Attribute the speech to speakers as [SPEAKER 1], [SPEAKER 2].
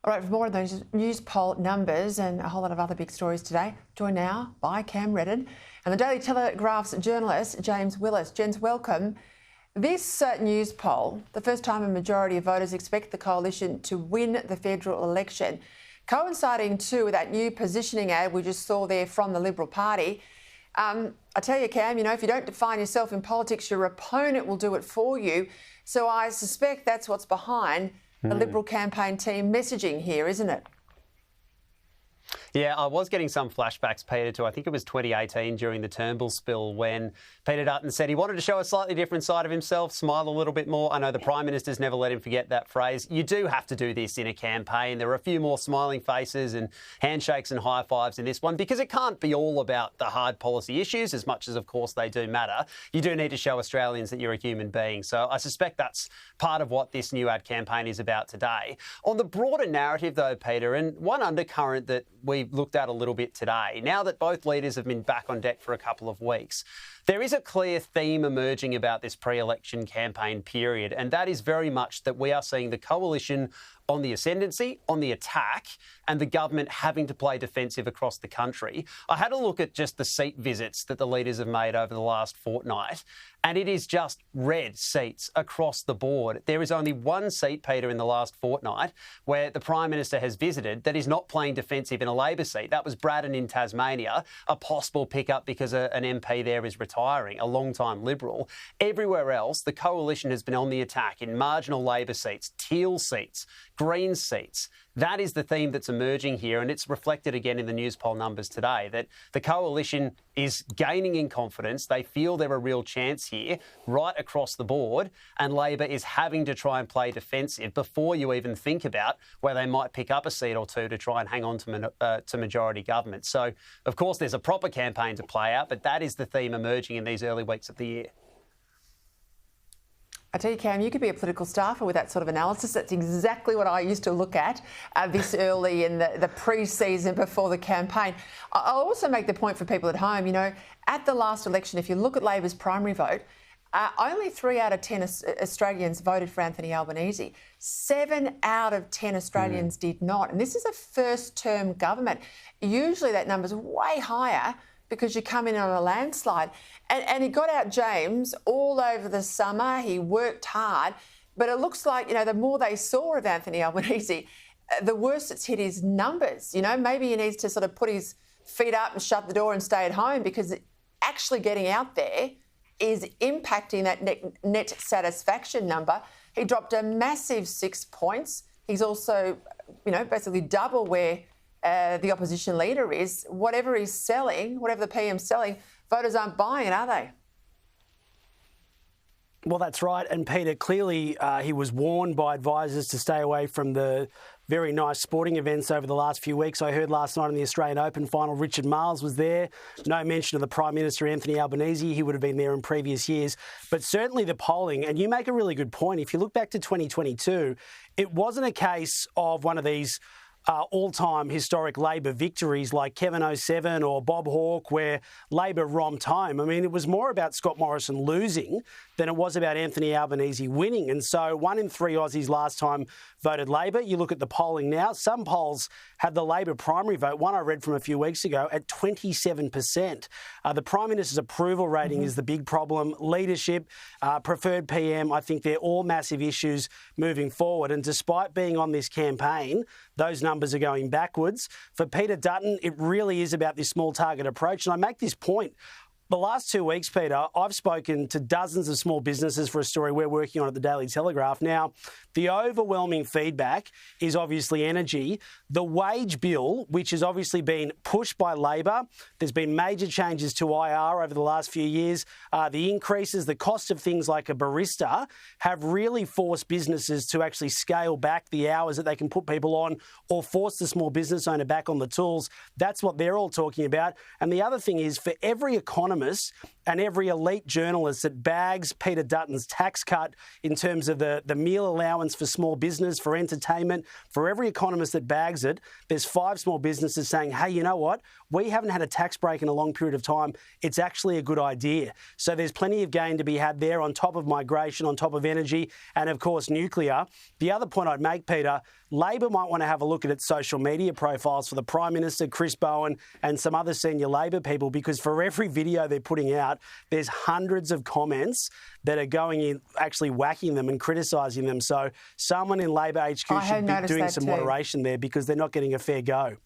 [SPEAKER 1] All right, for more of those news poll numbers and a whole lot of other big stories today, joined now by Cam Reddin and the Daily Telegraph's journalist, James Willis. Gents, welcome. This news poll, the first time a majority of voters expect the coalition to win the federal election, coinciding too with that new positioning ad we just saw there from the Liberal Party. I tell you, Cam, you know, if you don't define yourself in politics, your opponent will do it for you. So I suspect that's what's behind the Liberal campaign team messaging here, isn't it?
[SPEAKER 2] Yeah, I was getting some flashbacks, Peter, to I think it was 2018 during the Turnbull spill when Peter Dutton said he wanted to show a slightly different side of himself, smile a little bit more. I know the Prime Minister's never let him forget that phrase. You do have to do this in a campaign. There are a few more smiling faces and handshakes and high fives in this one because it can't be all about the hard policy issues as much as, of course, they do matter. You do need to show Australians that you're a human being. So I suspect that's part of what this new ad campaign is about today. On the broader narrative, though, Peter, and one undercurrent that we looked at a little bit today, now that both leaders have been back on deck for a couple of weeks, there is a clear theme emerging about this pre-election campaign period, and that is very much that we are seeing the coalition on the ascendancy, on the attack, and the government having to play defensive across the country. I had a look at just the seat visits that the leaders have made over the last fortnight, and it is just red seats across the board. There is only one seat, Peter, in the last fortnight where the Prime Minister has visited that is not playing defensive in a Labor seat. That was Braddon in Tasmania, a possible pickup because an MP there is retiring, a long-time Liberal. Everywhere else, the coalition has been on the attack in marginal Labor seats, teal seats, Green seats. That is the theme that's emerging here, and it's reflected again in the news poll numbers today, that the coalition is gaining in confidence. They feel they're a real chance here right across the board, and Labor is having to try and play defensive before you even think about where they might pick up a seat or two to try and hang on to majority government. So, of course, there's a proper campaign to play out, but that is the theme emerging in these early weeks of the year.
[SPEAKER 1] I tell you, Cam, you could be a political staffer with that sort of analysis. That's exactly what I used to look at this early in the pre-season before the campaign. I'll also make the point for people at home, you know, at the last election, if you look at Labor's primary vote, only 3 out of 10 Australians voted for Anthony Albanese. 7 out of 10 Australians did not. And this is a first-term government. Usually that number's way higher because you come in on a landslide. And he got out James all over the summer. He worked hard. But it looks like, you know, the more they saw of Anthony Albanese, the worse it's hit his numbers. You know, maybe he needs to sort of put his feet up and shut the door and stay at home, because actually getting out there is impacting that net satisfaction number. He dropped a massive 6 points. He's also, you know, basically double where the opposition leader is. Whatever he's selling, whatever the PM's selling, voters aren't buying it, are they?
[SPEAKER 3] Well, that's right. And Peter, clearly he was warned by advisors to stay away from the very nice sporting events over the last few weeks. I heard last night in the Australian Open final, Richard Marles was there. No mention of the Prime Minister, Anthony Albanese. He would have been there in previous years. But certainly the polling, and you make a really good point. If you look back to 2022, it wasn't a case of one of these all-time historic Labor victories like Kevin 07 or Bob Hawke, where Labor romped home. I mean, it was more about Scott Morrison losing than it was about Anthony Albanese winning. And so 1 in 3 Aussies last time voted Labor. You look at the polling now, some polls had the Labor primary vote, one I read from a few weeks ago, at 27%. The Prime Minister's approval rating is the big problem. Leadership, preferred PM, I think they're all massive issues moving forward. And despite being on this campaign, those numbers are going backwards. For Peter Dutton, it really is about this small target approach. And I make this point. The last 2 weeks, Peter, I've spoken to dozens of small businesses for a story we're working on at the Daily Telegraph. Now, the overwhelming feedback is obviously energy. The wage bill, which has obviously been pushed by Labor, there's been major changes to IR over the last few years. The increases, the cost of things like a barista have really forced businesses to actually scale back the hours that they can put people on, or force the small business owner back on the tools. That's what they're all talking about. And the other thing is, for every economist economists and every elite journalist that bags Peter Dutton's tax cut in terms of the meal allowance for small business, for entertainment, for every economist that bags it, there's 5 small businesses saying, hey, you know what? We haven't had a tax break in a long period of time. It's actually a good idea. So there's plenty of gain to be had there on top of migration, on top of energy, and of course nuclear. The other point I'd make, Peter, Labor might want to have a look at its social media profiles for the Prime Minister, Chris Bowen, and some other senior Labor people, because for every video they're putting out, there's hundreds of comments that are going in, actually whacking them and criticising them. So someone in Labor HQ should be doing some moderation there, because they're not getting a fair go.